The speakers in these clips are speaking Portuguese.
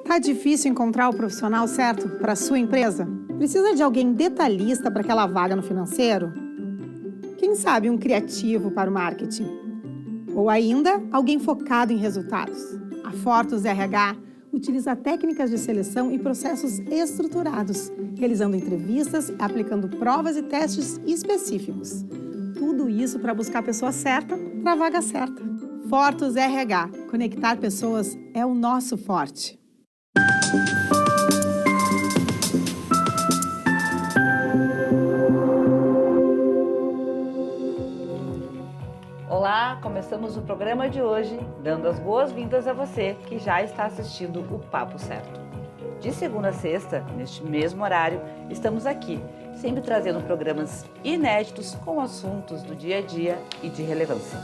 Tá difícil encontrar o profissional certo para a sua empresa? Precisa de alguém detalhista para aquela vaga no financeiro? Quem sabe um criativo para o marketing? Ou ainda, alguém focado em resultados? A Fortus RH utiliza técnicas de seleção e processos estruturados, realizando entrevistas, aplicando provas e testes específicos. Tudo isso para buscar a pessoa certa para a vaga certa. Fortus RH. Conectar pessoas é o nosso forte. Olá, começamos o programa de hoje dando as boas-vindas a você que já está assistindo o Papo Certo. De segunda a sexta, neste mesmo horário, estamos aqui, sempre trazendo programas inéditos com assuntos do dia a dia e de relevância.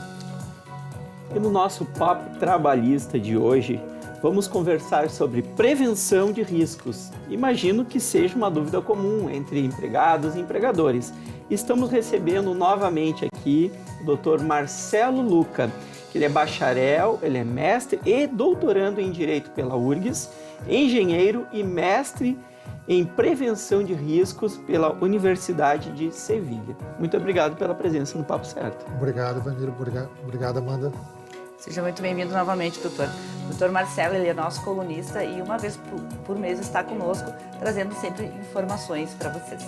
E no nosso Papo Trabalhista de hoje, vamos conversar sobre prevenção de riscos. Imagino que seja uma dúvida comum entre empregados e empregadores. Estamos recebendo novamente aqui o Dr. Marcelo Luca, que ele é bacharel, ele é mestre e doutorando em Direito pela URGS, engenheiro e mestre em Prevenção de Riscos pela Universidade de Sevilha. Muito obrigado pela presença no Papo Certo. Obrigado, Vanilo. Obrigado, Amanda. Seja muito bem-vindo novamente, doutor. Doutor Marcelo, ele é nosso colunista e uma vez por mês está conosco, trazendo sempre informações para vocês.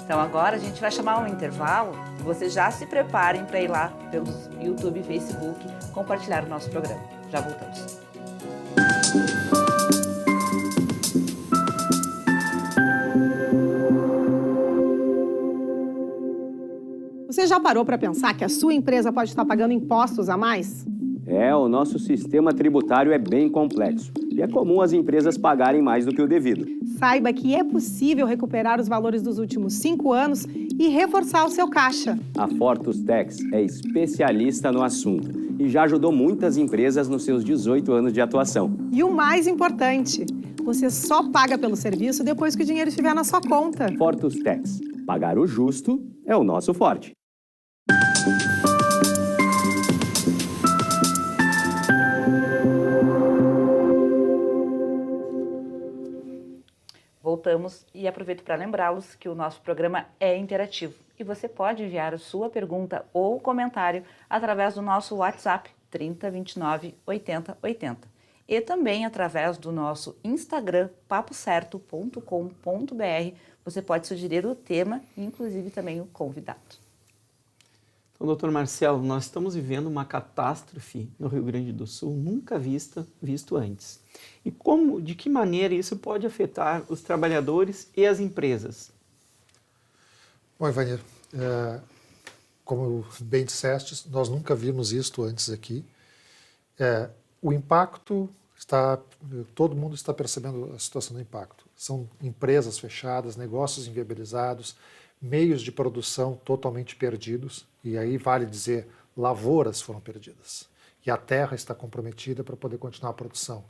Então agora a gente vai chamar um intervalo e vocês já se preparem para ir lá pelos YouTube e Facebook compartilhar o nosso programa. Já voltamos. Você já parou para pensar que a sua empresa pode estar pagando impostos a mais? O nosso sistema tributário é bem complexo e é comum as empresas pagarem mais do que o devido. Saiba que é possível recuperar os valores dos últimos 5 anos e reforçar o seu caixa. A Fortus Tax é especialista no assunto e já ajudou muitas empresas nos seus 18 anos de atuação. E o mais importante, você só paga pelo serviço depois que o dinheiro estiver na sua conta. Fortus Tax. Pagar o justo é o nosso forte. Voltamos e aproveito para lembrá-los que o nosso programa é interativo e você pode enviar a sua pergunta ou comentário através do nosso WhatsApp 30 29 80 80 e também através do nosso Instagram papocerto.com.br. Você pode sugerir o tema e inclusive também o convidado. Então, doutor Marcelo, nós estamos vivendo uma catástrofe no Rio Grande do Sul nunca visto antes. E de que maneira isso pode afetar os trabalhadores e as empresas? Bom, Ivanir, como bem disseste, nós nunca vimos isto antes aqui. O impacto todo mundo está percebendo a situação do impacto. São empresas fechadas, negócios inviabilizados, meios de produção totalmente perdidos, e aí vale dizer, lavouras foram perdidas. E a terra está comprometida para poder continuar a produção.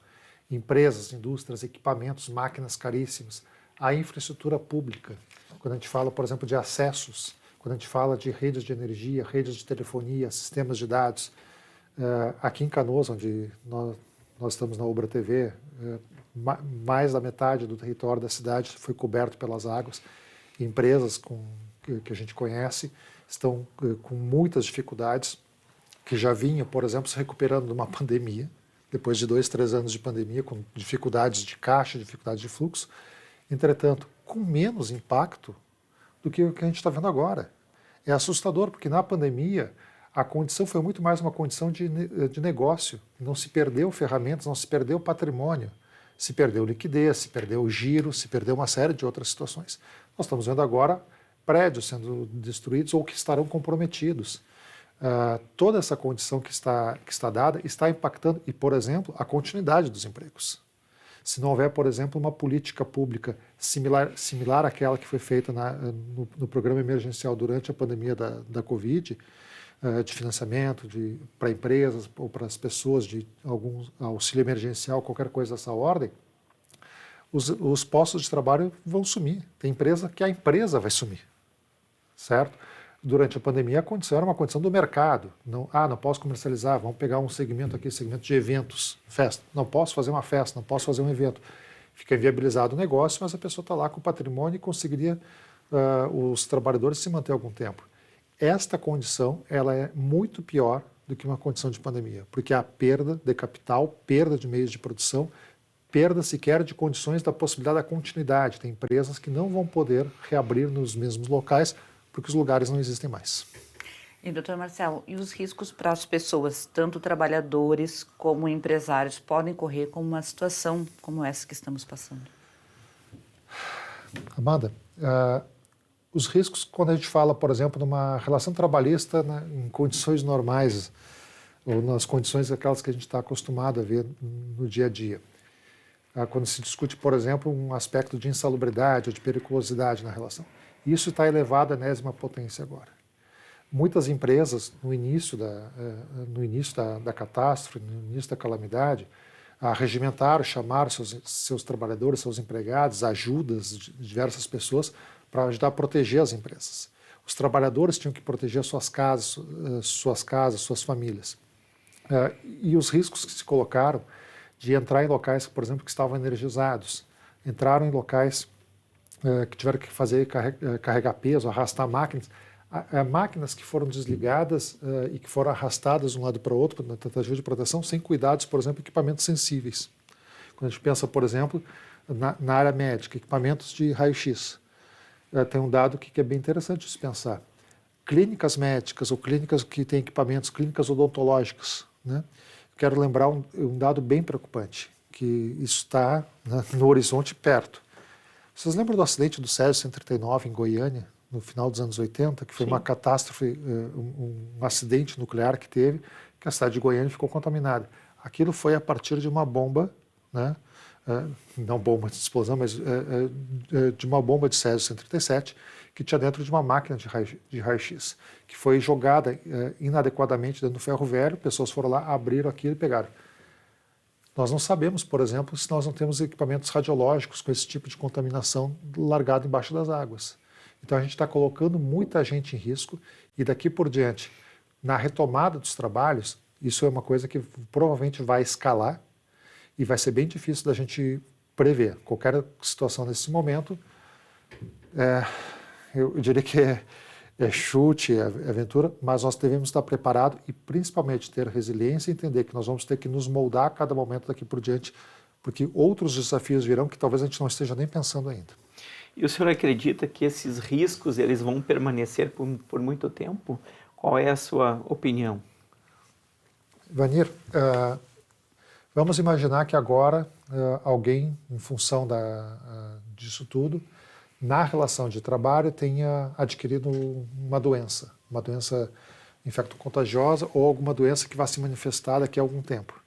Empresas, indústrias, equipamentos, máquinas caríssimas, a infraestrutura pública. Quando a gente fala, por exemplo, de acessos, quando a gente fala de redes de energia, redes de telefonia, sistemas de dados, aqui em Canoas, onde nós estamos na Ubra TV, mais da metade do território da cidade foi coberto pelas águas. Empresas que a gente conhece estão com muitas dificuldades, que já vinham, por exemplo, se recuperando de uma pandemia, depois de 2, 3 anos de pandemia, com dificuldades de caixa, dificuldades de fluxo, entretanto, com menos impacto do que o que a gente está vendo agora. É assustador, porque na pandemia a condição foi muito mais uma condição de negócio. Não se perdeu ferramentas, não se perdeu patrimônio, se perdeu liquidez, se perdeu giro, se perdeu uma série de outras situações. Nós estamos vendo agora prédios sendo destruídos ou que estarão comprometidos. Toda essa condição que está dada está impactando, e, por exemplo, a continuidade dos empregos. Se não houver, por exemplo, uma política pública similar àquela que foi feita no programa emergencial durante a pandemia da Covid, de financiamento para empresas ou para as pessoas, de algum auxílio emergencial, qualquer coisa dessa ordem, os postos de trabalho vão sumir. Tem empresa que a empresa vai sumir, certo? Durante a pandemia, a condição era uma condição do mercado. Não posso comercializar, vamos pegar um segmento aqui, segmento de eventos, festa. Não posso fazer uma festa, não posso fazer um evento. Fica inviabilizado o negócio, mas a pessoa está lá com o patrimônio e conseguiria os trabalhadores se manter algum tempo. Esta condição ela é muito pior do que uma condição de pandemia, porque há perda de capital, perda de meios de produção, perda sequer de condições da possibilidade da continuidade. Tem empresas que não vão poder reabrir nos mesmos locais porque os lugares não existem mais. E, doutor Marcelo, e os riscos para as pessoas, tanto trabalhadores como empresários, podem correr com uma situação como essa que estamos passando? Amanda, os riscos, quando a gente fala, por exemplo, de uma relação trabalhista em condições normais, ou nas condições aquelas que a gente está acostumado a ver no dia a dia. Quando se discute, por exemplo, um aspecto de insalubridade ou de periculosidade na relação. Isso está elevado à enésima potência agora. Muitas empresas, no início da catástrofe, no início da calamidade, regimentaram, chamaram seus trabalhadores, seus empregados, ajudas de diversas pessoas para ajudar a proteger as empresas. Os trabalhadores tinham que proteger suas casas, suas famílias. E os riscos que se colocaram de entrar em locais, por exemplo, que estavam energizados, entraram em locais que tiveram que fazer carregar peso, arrastar máquinas, máquinas que foram desligadas e que foram arrastadas de um lado para o outro na tentativa de proteção, sem cuidados, por exemplo, equipamentos sensíveis. Quando a gente pensa, por exemplo, na área médica, equipamentos de raio-x, tem um dado que é bem interessante de se pensar. Clínicas médicas ou clínicas que têm equipamentos, clínicas odontológicas, né? Quero lembrar um dado bem preocupante, que isso está no horizonte perto. Vocês lembram do acidente do Césio 139 em Goiânia, no final dos anos 80, que foi uma catástrofe, um acidente nuclear que teve, que a cidade de Goiânia ficou contaminada. Aquilo foi a partir de uma bomba, né? Não bomba de explosão, mas de uma bomba de Césio 137, que tinha dentro de uma máquina de raio-x, que foi jogada inadequadamente dentro do ferro velho, pessoas foram lá, abriram aquilo e pegaram. Nós não sabemos, por exemplo, se nós não temos equipamentos radiológicos com esse tipo de contaminação largado embaixo das águas. Então a gente está colocando muita gente em risco e daqui por diante, na retomada dos trabalhos, isso é uma coisa que provavelmente vai escalar e vai ser bem difícil da gente prever. Qualquer situação nesse momento, eu diria que é chute, é aventura, mas nós devemos estar preparados e principalmente ter resiliência e entender que nós vamos ter que nos moldar a cada momento daqui por diante, porque outros desafios virão que talvez a gente não esteja nem pensando ainda. E o senhor acredita que esses riscos eles vão permanecer por muito tempo? Qual é a sua opinião? Vanir, vamos imaginar que agora alguém, em função disso tudo, na relação de trabalho tenha adquirido uma doença infecto-contagiosa ou alguma doença que vai se manifestar daqui a algum tempo.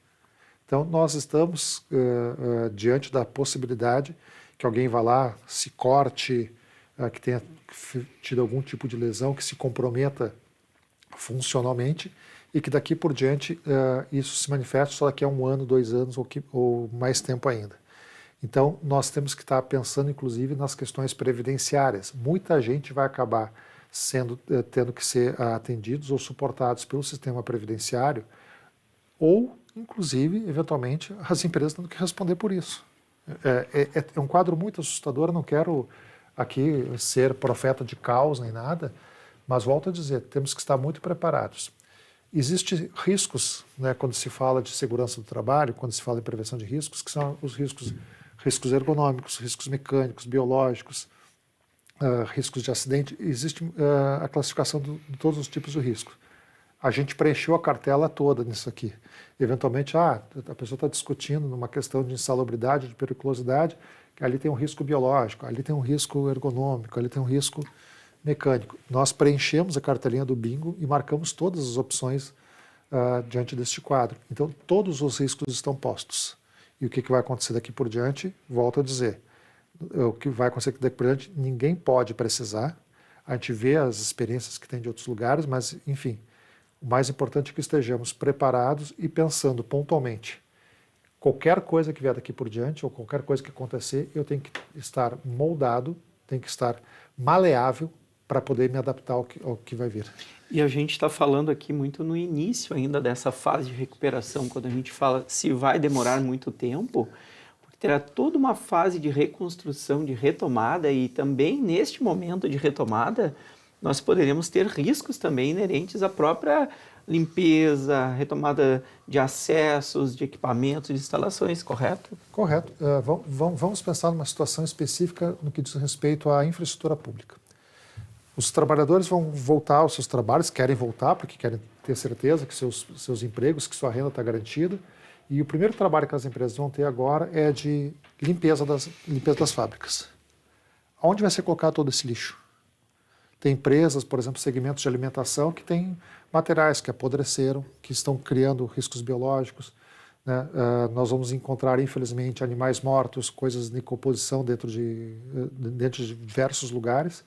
Então, nós estamos diante da possibilidade que alguém vá lá, se corte, que tenha tido algum tipo de lesão, que se comprometa funcionalmente e que daqui por diante isso se manifeste só daqui a 1 ano, 2 anos ou mais tempo ainda. Então, nós temos que estar pensando, inclusive, nas questões previdenciárias. Muita gente vai acabar tendo que ser atendidos ou suportados pelo sistema previdenciário ou, inclusive, eventualmente, as empresas tendo que responder por isso. É um quadro muito assustador, eu não quero aqui ser profeta de caos nem nada, mas volto a dizer, temos que estar muito preparados. Existem riscos, né, quando se fala de segurança do trabalho, quando se fala em prevenção de riscos, que são os riscos ergonômicos, riscos mecânicos, biológicos, riscos de acidente. Existe a classificação de todos os tipos de risco. A gente preencheu a cartela toda nisso aqui. Eventualmente, a pessoa está discutindo numa questão de insalubridade, de periculosidade, que ali tem um risco biológico, ali tem um risco ergonômico, ali tem um risco mecânico. Nós preenchemos a cartelinha do bingo e marcamos todas as opções diante deste quadro. Então, todos os riscos estão postos. E o que vai acontecer daqui por diante? Volto a dizer, o que vai acontecer daqui por diante, ninguém pode precisar. A gente vê as experiências que tem de outros lugares, mas, enfim, o mais importante é que estejamos preparados e pensando pontualmente. Qualquer coisa que vier daqui por diante, ou qualquer coisa que acontecer, eu tenho que estar moldado, tenho que estar maleável para poder me adaptar ao que vai vir. E a gente está falando aqui muito no início ainda dessa fase de recuperação, quando a gente fala se vai demorar muito tempo, porque terá toda uma fase de reconstrução, de retomada, e também neste momento de retomada, nós poderemos ter riscos também inerentes à própria limpeza, retomada de acessos, de equipamentos, de instalações, correto? Correto. Vamos pensar numa situação específica no que diz respeito à infraestrutura pública. Os trabalhadores vão voltar aos seus trabalhos, querem voltar porque querem ter certeza que seus empregos, que sua renda está garantida. E o primeiro trabalho que as empresas vão ter agora é de limpeza das fábricas. Onde vai ser colocado todo esse lixo? Tem empresas, por exemplo, segmentos de alimentação que têm materiais que apodreceram, que estão criando riscos biológicos, né? Nós vamos encontrar, infelizmente, animais mortos, coisas de decomposição dentro de diversos lugares.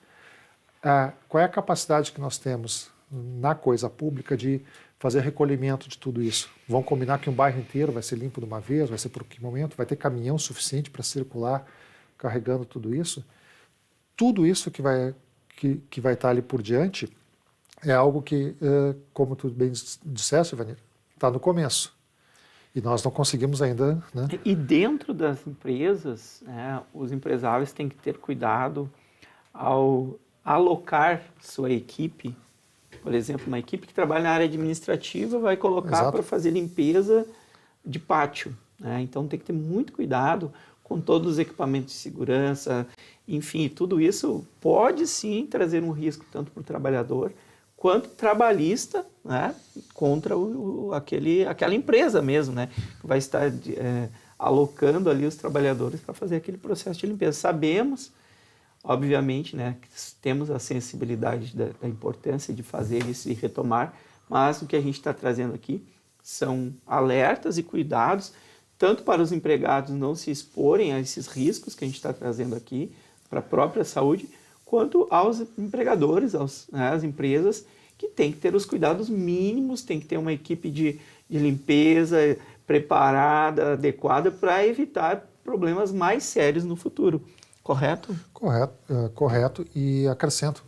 Qual é a capacidade que nós temos na coisa pública de fazer recolhimento de tudo isso? Vão combinar que um bairro inteiro vai ser limpo de uma vez, vai ser por que momento? Vai ter caminhão suficiente para circular carregando tudo isso? Tudo isso que vai estar ali por diante é algo que, como tu bem disseste, Vanir, está no começo. E nós não conseguimos ainda... Né? E dentro das empresas, né, os empresários têm que ter cuidado ao alocar sua equipe. Por exemplo, uma equipe que trabalha na área administrativa vai colocar para fazer limpeza de pátio, né? Então tem que ter muito cuidado com todos os equipamentos de segurança. Enfim, tudo isso pode sim trazer um risco tanto para o trabalhador quanto trabalhista, né, contra aquela empresa mesmo, né, que vai estar alocando ali os trabalhadores para fazer aquele processo de limpeza. Sabemos, obviamente, né, que temos a sensibilidade da importância de fazer isso e retomar, mas o que a gente está trazendo aqui são alertas e cuidados, tanto para os empregados não se exporem a esses riscos que a gente está trazendo aqui, para a própria saúde, quanto aos empregadores, às empresas, que têm que ter os cuidados mínimos, tem que ter uma equipe de limpeza preparada, adequada, para evitar problemas mais sérios no futuro. Correto? Correto. E acrescento,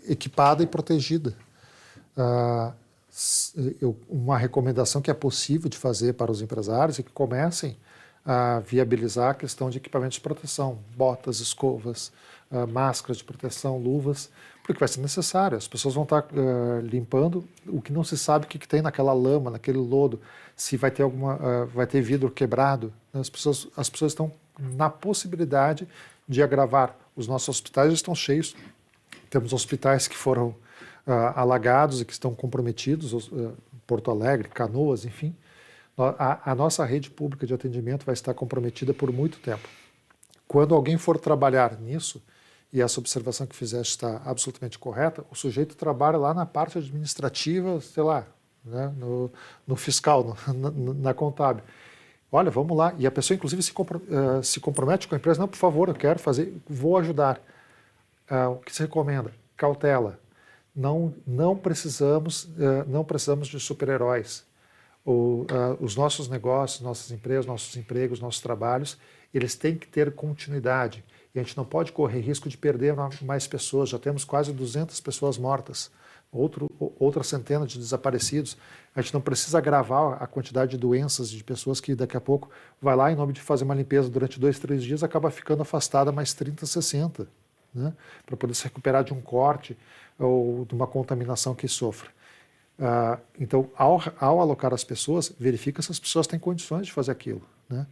equipada e protegida. Uma recomendação que é possível de fazer para os empresários é que comecem a viabilizar a questão de equipamentos de proteção, botas, escovas, máscaras de proteção, luvas, porque vai ser necessário. As pessoas vão estar limpando o que não se sabe o que tem naquela lama, naquele lodo, se vai ter vai ter vidro quebrado. As pessoas estão na possibilidade de agravar. Os nossos hospitais estão cheios. Temos hospitais que foram alagados e que estão comprometidos, Porto Alegre, Canoas, enfim. A nossa rede pública de atendimento vai estar comprometida por muito tempo. Quando alguém for trabalhar nisso, e essa observação que fizeste está absolutamente correta, o sujeito trabalha lá na parte administrativa, sei lá, né, no fiscal, na contábil. Olha, vamos lá. E a pessoa, inclusive, se compromete com a empresa. Não, por favor, eu quero fazer, vou ajudar. O que se recomenda? Cautela. Não precisamos de super-heróis. Os nossos negócios, nossas empresas, nossos empregos, nossos trabalhos, eles têm que ter continuidade. E a gente não pode correr risco de perder mais pessoas. Já temos quase 200 pessoas mortas, outra centena de desaparecidos. A gente não precisa agravar a quantidade de doenças de pessoas que daqui a pouco vai lá em nome de fazer uma limpeza durante 2, 3 dias, acaba ficando afastada mais 30, 60, né? Para poder se recuperar de um corte ou de uma contaminação que sofra. Então, ao alocar as pessoas, verifica se as pessoas têm condições de fazer aquilo, né?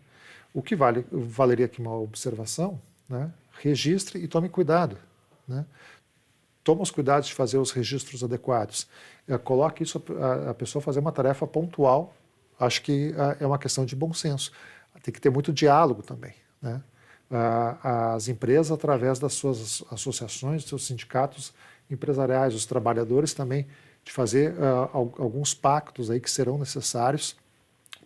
O que valeria aqui uma observação, né? Registre e tome cuidado, né? Toma os cuidados de fazer os registros adequados. Coloque isso a pessoa fazer uma tarefa pontual. Acho que é uma questão de bom senso. Tem que ter muito diálogo também, né? As empresas, através das suas associações, dos seus sindicatos empresariais, os trabalhadores também, de fazer alguns pactos aí que serão necessários,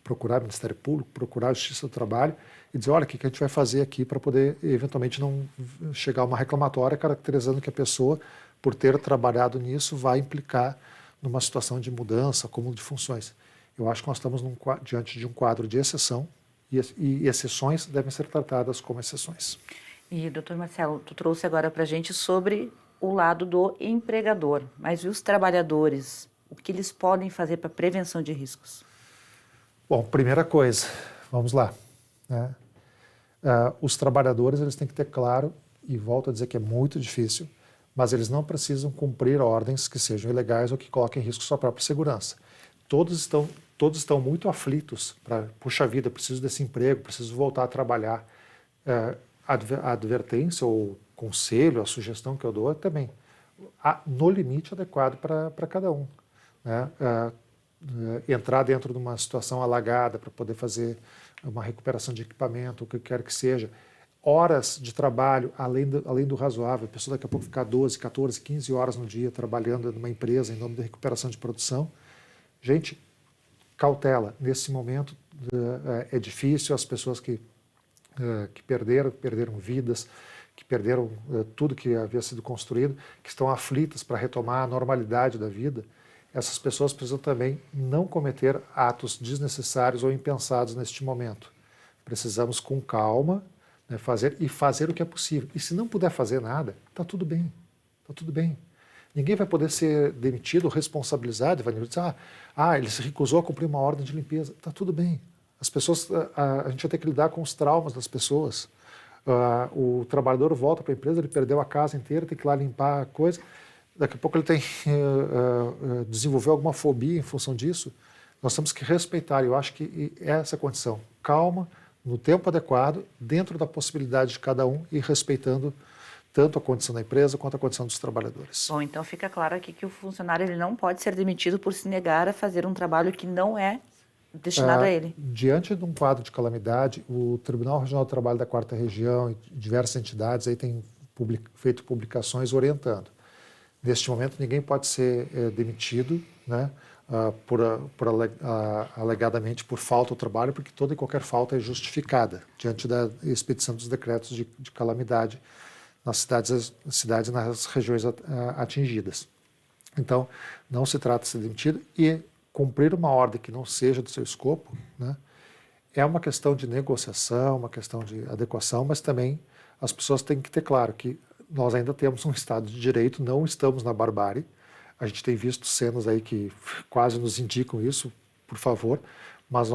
procurar o Ministério Público, procurar a Justiça do Trabalho e dizer, olha, o que a gente vai fazer aqui para poder, eventualmente, não chegar a uma reclamatória caracterizando que a pessoa, por ter trabalhado nisso, vai implicar numa situação de mudança, acúmulo de funções. Eu acho que nós estamos diante de um quadro de exceção e exceções devem ser tratadas como exceções. E, doutor Marcelo, tu trouxe agora para a gente sobre o lado do empregador, mas e os trabalhadores? O que eles podem fazer para prevenção de riscos? Bom, primeira coisa, vamos lá, né? Os trabalhadores eles têm que ter claro, e volto a dizer que é muito difícil, mas eles não precisam cumprir ordens que sejam ilegais ou que coloquem em risco sua própria segurança. Todos estão muito aflitos para, puxa vida, preciso desse emprego, preciso voltar a trabalhar. A advertência ou conselho, a sugestão que eu dou é também no limite adequado para cada um. Né? Entrar dentro de uma situação alagada para poder fazer uma recuperação de equipamento, o que quer que seja. Horas de trabalho além do razoável. A pessoa daqui a pouco ficar 12, 14, 15 horas no dia trabalhando numa empresa em nome da recuperação de produção. Gente, cautela. Nesse momento é difícil, as pessoas que perderam vidas, que perderam tudo que havia sido construído, que estão aflitas para retomar a normalidade da vida, essas pessoas precisam também não cometer atos desnecessários ou impensados neste momento. Precisamos, com calma, né, fazer o que é possível. E se não puder fazer nada, está tudo bem. Está tudo bem. Ninguém vai poder ser demitido ou responsabilizado. Vai dizer, ele se recusou a cumprir uma ordem de limpeza. Está tudo bem. As pessoas, a gente vai ter que lidar com os traumas das pessoas. O trabalhador volta para a empresa, ele perdeu a casa inteira, tem que ir lá limpar a coisa. Daqui a pouco ele desenvolveu alguma fobia em função disso. Nós temos que respeitar, eu acho que é essa condição. Calma, no tempo adequado, dentro da possibilidade de cada um e respeitando tanto a condição da empresa quanto a condição dos trabalhadores. Bom, então fica claro aqui que o funcionário ele não pode ser demitido por se negar a fazer um trabalho que não é destinado a ele. Diante de um quadro de calamidade, o Tribunal Regional do Trabalho da 4ª Região e diversas entidades aí têm feito publicações orientando. Neste momento, ninguém pode ser demitido, né, alegadamente por falta ao trabalho, porque toda e qualquer falta é justificada diante da expedição dos decretos de calamidade nas cidades e nas regiões atingidas. Então, não se trata de ser demitido e cumprir uma ordem que não seja do seu escopo, né, é uma questão de negociação, uma questão de adequação, mas também as pessoas têm que ter claro que nós ainda temos um Estado de Direito, não estamos na barbárie. A gente tem visto cenas aí que quase nos indicam isso, por favor, mas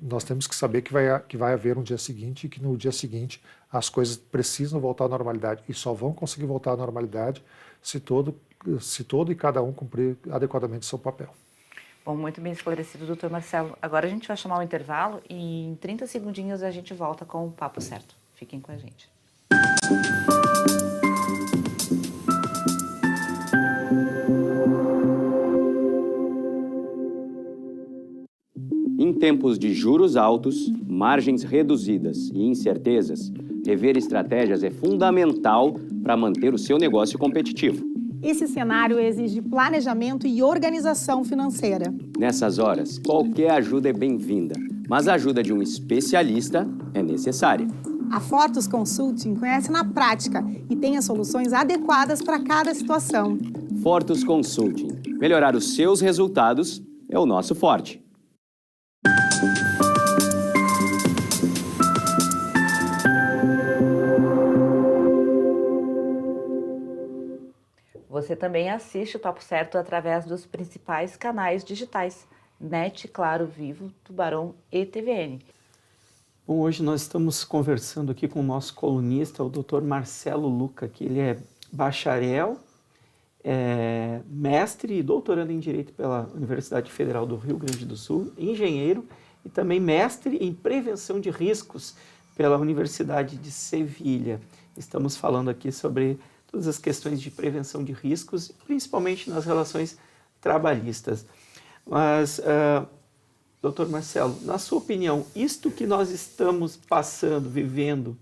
nós temos que saber que vai haver um dia seguinte e que no dia seguinte as coisas precisam voltar à normalidade e só vão conseguir voltar à normalidade se todo e cada um cumprir adequadamente o seu papel. Bom, muito bem esclarecido, doutor Marcelo. Agora a gente vai chamar o intervalo e em 30 segundinhos a gente volta com o Papo Certo. Fiquem com a gente. Em tempos de juros altos, margens reduzidas e incertezas, rever estratégias é fundamental para manter o seu negócio competitivo. Esse cenário exige planejamento e organização financeira. Nessas horas, qualquer ajuda é bem-vinda, mas a ajuda de um especialista é necessária. A Fortus Consulting conhece na prática e tem as soluções adequadas para cada situação. Fortus Consulting. Melhorar os seus resultados é o nosso forte. Você também assiste o Papo Certo através dos principais canais digitais, NET, Claro, Vivo, Tubarão e TVN. Bom, hoje nós estamos conversando aqui com o nosso colunista, o Dr. Marcelo Luca, que ele é bacharel, mestre e doutorando em Direito pela Universidade Federal do Rio Grande do Sul, engenheiro e também mestre em Prevenção de Riscos pela Universidade de Sevilha. Estamos falando aqui sobre todas as questões de prevenção de riscos, principalmente nas relações trabalhistas. Mas, doutor Marcelo, na sua opinião, isto que nós estamos passando, vivendo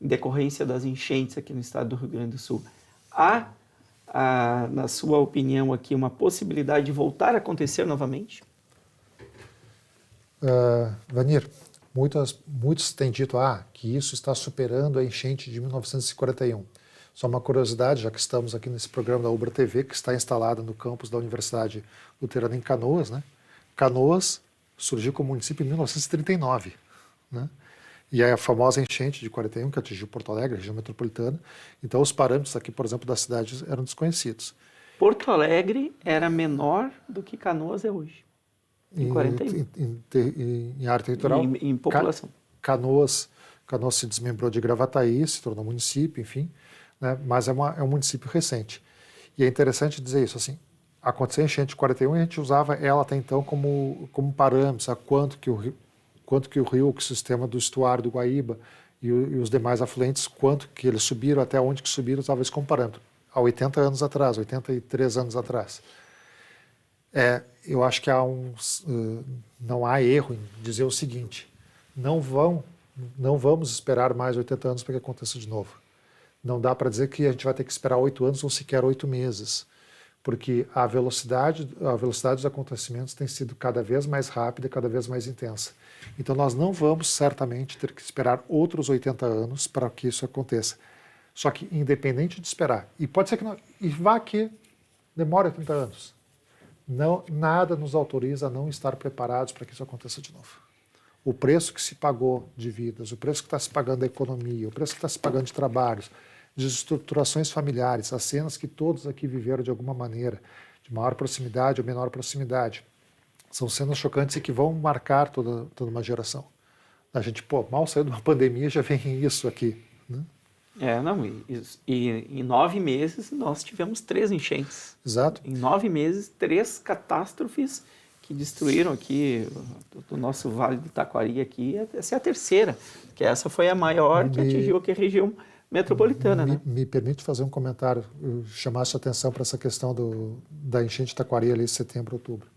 em decorrência das enchentes aqui no estado do Rio Grande do Sul, há, na sua opinião aqui, uma possibilidade de voltar a acontecer novamente? Vanir, muitos têm dito que isso está superando a enchente de 1941. Só uma curiosidade, já que estamos aqui nesse programa da Ubra TV, que está instalada no campus da Universidade Luterana em Canoas, né? Canoas surgiu como município em 1939, né? E é a famosa enchente de 41, que atingiu Porto Alegre, região metropolitana. Então, os parâmetros aqui, por exemplo, da cidade eram desconhecidos. Porto Alegre era menor do que Canoas é hoje, em 41. Em área territorial? Em população. Canoas se desmembrou de Gravataí, se tornou município, enfim, né? Mas é um município recente. E é interessante dizer isso, assim, aconteceu a enchente de 41 e a gente usava ela até então como parâmetro, sabe? Quanto que o rio, que o sistema do estuário do Guaíba e os demais afluentes, quanto que eles subiram, até onde que subiram, usava isso como parâmetro. Há 80 anos atrás, 83 anos atrás. Eu acho que não há erro em dizer o seguinte, não vamos esperar mais 80 anos para que aconteça de novo. Não dá para dizer que a gente vai ter que esperar 8 anos ou sequer 8 meses, porque a velocidade dos acontecimentos tem sido cada vez mais rápida, cada vez mais intensa. Então nós não vamos certamente ter que esperar outros 80 anos para que isso aconteça. Só que independente de esperar, e pode ser que não, e vá que demore 80 anos, nada nos autoriza a não estar preparados para que isso aconteça de novo. O preço que se pagou de vidas, o preço que está se pagando da economia, o preço que está se pagando de trabalhos, de estruturações familiares, as cenas que todos aqui viveram de alguma maneira, de maior proximidade ou menor proximidade, são cenas chocantes e que vão marcar toda uma geração. A gente, mal saiu de uma pandemia, já vem isso aqui, né? E em 9 meses nós tivemos 3 enchentes. Exato. Em 9 meses, 3 catástrofes que destruíram aqui do nosso Vale do Taquari aqui. Essa é a terceira, que essa foi a maior que atingiu aqui a região metropolitana. Né? Me permite fazer um comentário, chamar a sua atenção para essa questão da enchente de Taquari ali em setembro, outubro.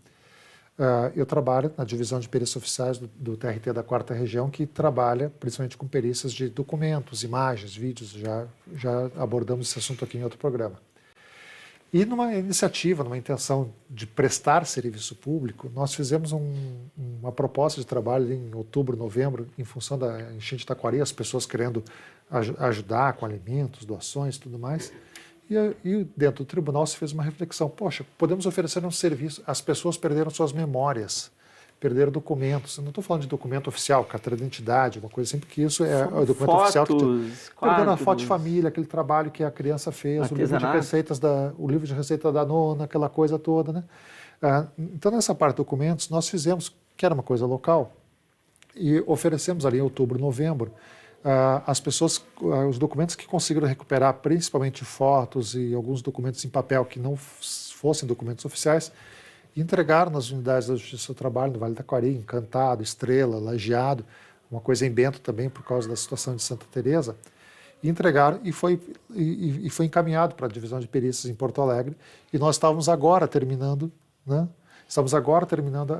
Eu trabalho na divisão de perícias oficiais do TRT da 4ª Região, que trabalha principalmente com perícias de documentos, imagens, vídeos, já abordamos esse assunto aqui em outro programa. E numa iniciativa, numa intenção de prestar serviço público, nós fizemos uma proposta de trabalho em outubro, novembro, em função da enchente de Taquari, as pessoas querendo ajudar com alimentos, doações e tudo mais. E dentro do tribunal se fez uma reflexão, poxa, podemos oferecer um serviço, as pessoas perderam suas memórias, perderam documentos, eu não estou falando de documento oficial, carteira de identidade, uma coisa assim, porque isso é o documento oficial. Perderam a foto de família, aquele trabalho que a criança fez, o livro de receita da nona, aquela coisa toda, né? Então, nessa parte de documentos, nós fizemos, que era uma coisa local, e oferecemos ali em outubro, novembro, as pessoas, os documentos que conseguiram recuperar, principalmente fotos e alguns documentos em papel que não fossem documentos oficiais, entregaram nas unidades da Justiça do Trabalho no Vale do Taquari, Encantado, Estrela, Lajeado, uma coisa em Bento também por causa da situação de Santa Teresa, e entregaram e foi encaminhado para a divisão de perícias em Porto Alegre, e nós estávamos agora terminando, né?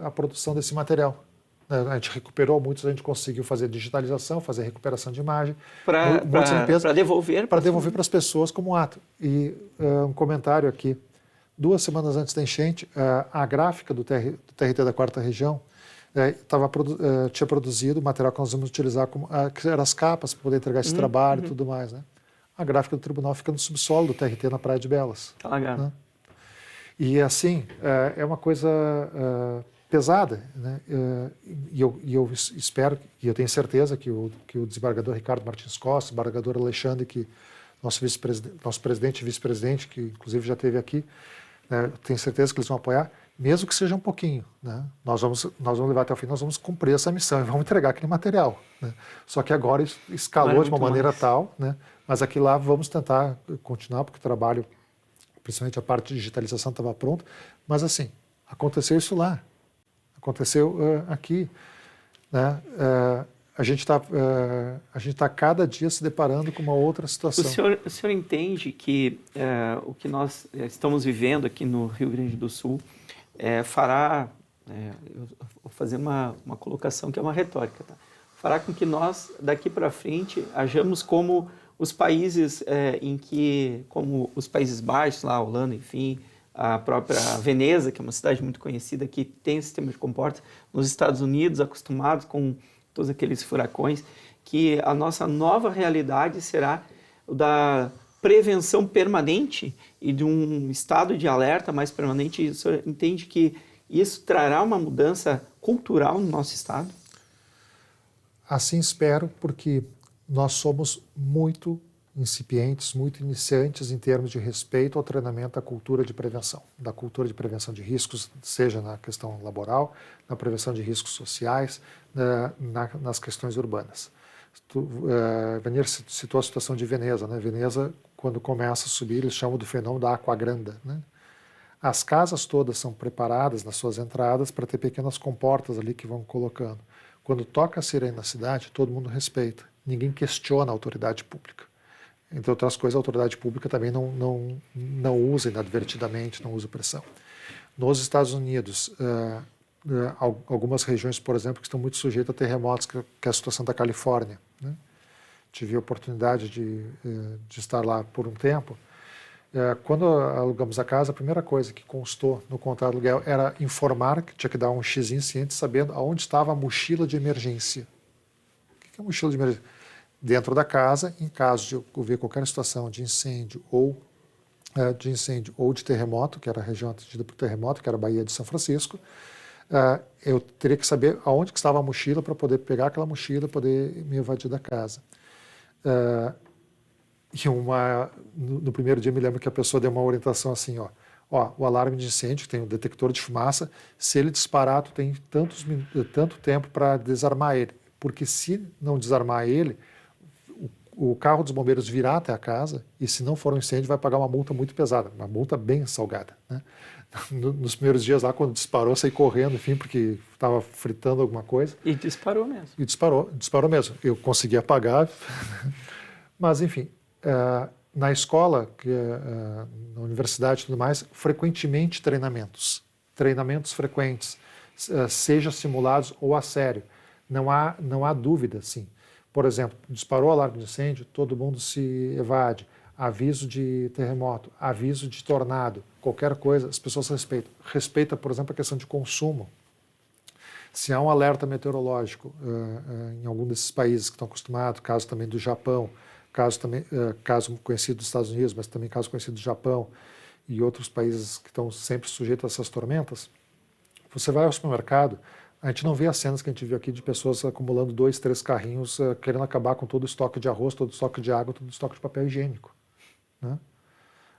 A produção desse material. A gente recuperou muitos, a gente conseguiu fazer digitalização, fazer recuperação de imagem. Para devolver? Para devolver para as pessoas como ato. E um comentário aqui. 2 semanas antes da enchente, a gráfica do TRT da 4ª Região tinha produzido o material que nós vamos utilizar, que eram as capas para poder entregar esse trabalho e tudo mais. Né? A gráfica do tribunal fica no subsolo do TRT na Praia de Belas. Tá legal. Né? E assim, é uma coisa pesada, né? E eu espero, e eu tenho certeza que o desembargador Ricardo Martins Costa, o desembargador Alexandre, que nosso presidente e vice-presidente, que inclusive já esteve aqui, né, tenho certeza que eles vão apoiar, mesmo que seja um pouquinho. Né? Nós vamos levar até o fim, nós vamos cumprir essa missão e vamos entregar aquele material. Né? Só que agora escalou de uma maneira tal, né? Mas aqui lá vamos tentar continuar, porque o trabalho, principalmente a parte de digitalização, estava pronto, mas assim, aconteceu isso lá. Aconteceu aqui, né? A gente está cada dia se deparando com uma outra situação. O senhor entende que o que nós estamos vivendo aqui no Rio Grande do Sul fará, eu vou fazer uma colocação que é uma retórica, tá? Fará com que nós, daqui para frente, hajamos como os países como os Países Baixos, lá, a Holanda, enfim, a própria Veneza, que é uma cidade muito conhecida, que tem um sistema de comportas, nos Estados Unidos, acostumados com todos aqueles furacões, que a nossa nova realidade será o da prevenção permanente e de um estado de alerta mais permanente. O senhor entende que isso trará uma mudança cultural no nosso estado? Assim espero, porque nós somos muito incipientes, muito iniciantes em termos de respeito ao treinamento da cultura de prevenção de riscos, seja na questão laboral, na prevenção de riscos sociais, nas questões urbanas. Vanir citou a situação de Veneza, né? Veneza, quando começa a subir, eles chamam do fenômeno da aquagranda, né? As casas todas são preparadas nas suas entradas para ter pequenas comportas ali que vão colocando. Quando toca a sirene na cidade, todo mundo respeita. Ninguém questiona a autoridade pública. Entre outras coisas, a autoridade pública também não usa inadvertidamente, não usa pressão. Nos Estados Unidos, algumas regiões, por exemplo, que estão muito sujeitas a terremotos, que é a situação da Califórnia, né? Tive a oportunidade de estar lá por um tempo. Quando alugamos a casa, a primeira coisa que constou no contrato de aluguel era informar que tinha que dar um xizinho ciente, sabendo aonde estava a mochila de emergência. O que é a mochila de emergência? Dentro da casa, em caso de ocorrer qualquer situação de incêndio ou de terremoto, que era a região atingida por terremoto, que era a Baía de São Francisco, eu teria que saber aonde que estava a mochila para poder pegar aquela mochila e poder me evadir da casa. No primeiro dia, me lembro que a pessoa deu uma orientação assim, o alarme de incêndio, que tem um detector de fumaça, se ele disparar, tu tem tanto tempo para desarmar ele, porque se não desarmar ele, o carro dos bombeiros virá até a casa e, se não for um incêndio, vai pagar uma multa muito pesada, uma multa bem salgada, né? Nos primeiros dias lá, quando disparou, saí correndo, enfim, porque estava fritando alguma coisa. E disparou mesmo. E disparou mesmo. Eu consegui apagar, mas, enfim, na escola, na universidade e tudo mais, frequentemente treinamentos frequentes, seja simulados ou a sério. Não há dúvida, sim. Por exemplo, disparou o alarme de incêndio, todo mundo se evade. Aviso de terremoto, aviso de tornado, qualquer coisa, as pessoas respeitam. Respeita, por exemplo, a questão de consumo. Se há um alerta meteorológico em algum desses países que estão acostumados, caso também do Japão, caso conhecido dos Estados Unidos, mas também caso conhecido do Japão e outros países que estão sempre sujeitos a essas tormentas, você vai ao supermercado, a gente não vê as cenas que a gente viu aqui de pessoas acumulando 2, 3 carrinhos, querendo acabar com todo o estoque de arroz, todo o estoque de água, todo o estoque de papel higiênico, né?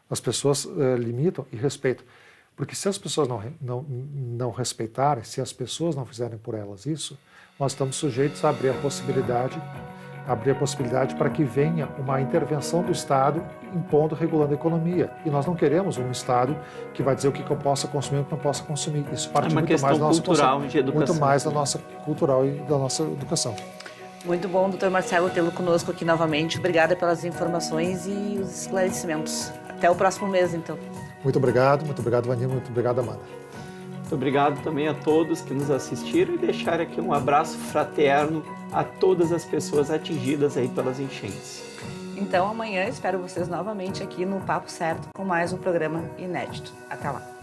As pessoas limitam e respeitam. Porque se as pessoas não respeitarem, se as pessoas não fizerem por elas isso, nós estamos sujeitos a abrir a possibilidade para que venha uma intervenção do Estado impondo, regulando a economia. E nós não queremos um Estado que vai dizer o que eu posso consumir e o que não posso consumir. Isso parte muito mais da nossa cultural de educação. Muito mais da nossa cultural e da nossa educação. Muito bom, doutor Marcelo, tê-lo conosco aqui novamente. Obrigada pelas informações e os esclarecimentos. Até o próximo mês, então. Muito obrigado, Vanir, muito obrigado, Amanda. Muito obrigado também a todos que nos assistiram e deixar aqui um abraço fraterno a todas as pessoas atingidas aí pelas enchentes. Então, amanhã espero vocês novamente aqui no Papo Certo com mais um programa inédito. Até lá!